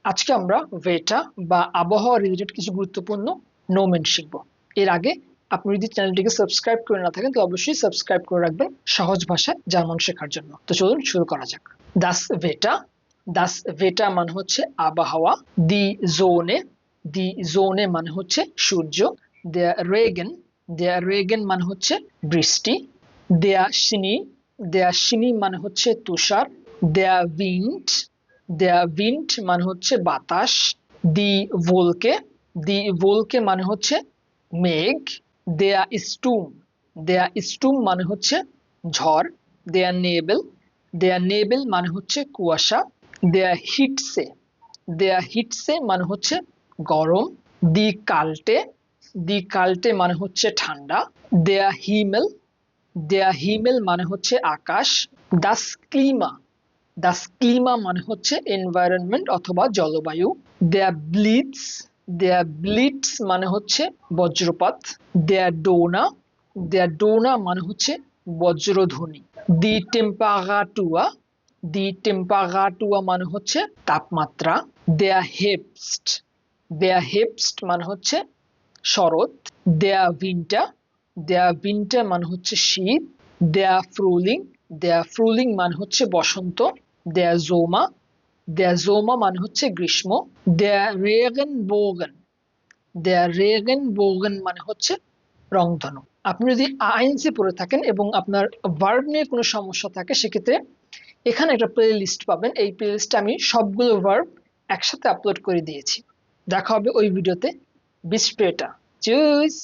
আজকে আমরা ভেটা বা আবহাওয়া রিলেটেড কিছু গুরুত্বপূর্ণ নোমেন শিখব। এর আগে আপনি যদি চ্যানেলটিকে সাবস্ক্রাইব করে না থাকেন তো অবশ্যই সাবস্ক্রাইব করে রাখবেন সহজ ভাষায় জার্মান শেখার জন্য। তো চলুন শুরু করা যাক। দাস ভেটা, দাস ভেটা মানে হচ্ছে আবহাওয়া। দি জোনে, দি জোনে মানে হচ্ছে সূর্য। দেয়া রেগেন, দেয়া রেগেন মানে হচ্ছে বৃষ্টি। দেয়া শিনি, দেয়া শিনি মানে হচ্ছে তুষার। দেয়া উইন্ড, দেয়া উইন্ড মানে হচ্ছে বাতাস। দি ভোলকে, দি ভোলকে মানে হচ্ছে মেঘ। দেয়া স্টুম, দেয়া স্টুম মানে হচ্ছে ঝড়। দেয়া নেবেল, দেয়া নেবেল মানে হচ্ছে কুয়াশা। দেয়া হিটসে, দেয়া হিটসে মানে হচ্ছে গরম। দি কাল্টে, দি কাল্টে মানে হচ্ছে ঠান্ডা। দেয়া হিমেল, দেয়া হিমেল মানে হচ্ছে আকাশ। দাস ক্লিমা, দাস ক্লিমা মানে হচ্ছে এনভায়রনমেন্ট অথবা জলবায়ু। দেয়া ব্লিটস, দেয়া ব্লিটস মানে হচ্ছে বজ্রপাত। দেয়া ডোনা, দেয়া ডোনা মানে হচ্ছে বজ্রধ্বনি। দি টেম্পারাটুয়া, দি টেম্পারাটুয়া মানে হচ্ছে তাপমাত্রা। দেয়া হেপস্ট, দেয়া হেপস্ট মানে হচ্ছে শরৎ। দেয়া উইন্টার, দেয়া উইন্টার মানে হচ্ছে শীত। দেয়া ফ্রুলিং, দেয়া ফ্রুলিং মানে হচ্ছে বসন্ত। দেয়া জোমা, দেয়া জোমা মানে হচ্ছে গ্রীষ্ম। দেয়া রেগেন বোগেন, দেয়া রেগেন বোগেন মানে হচ্ছে রংধনু। আপনি যদি আইএনসি পড়ে থাকেন এবং আপনার ভার্ব নিয়ে কোনো সমস্যা থাকে সেক্ষেত্রে এখানে একটা প্লে লিস্ট পাবেন। এই প্লে লিস্টে আমি সবগুলো ভার্ব একসাথে আপলোড করে দিয়েছি। দেখা হবে ওই ভিডিওতে। বিস স্প্রেটা, চুজ।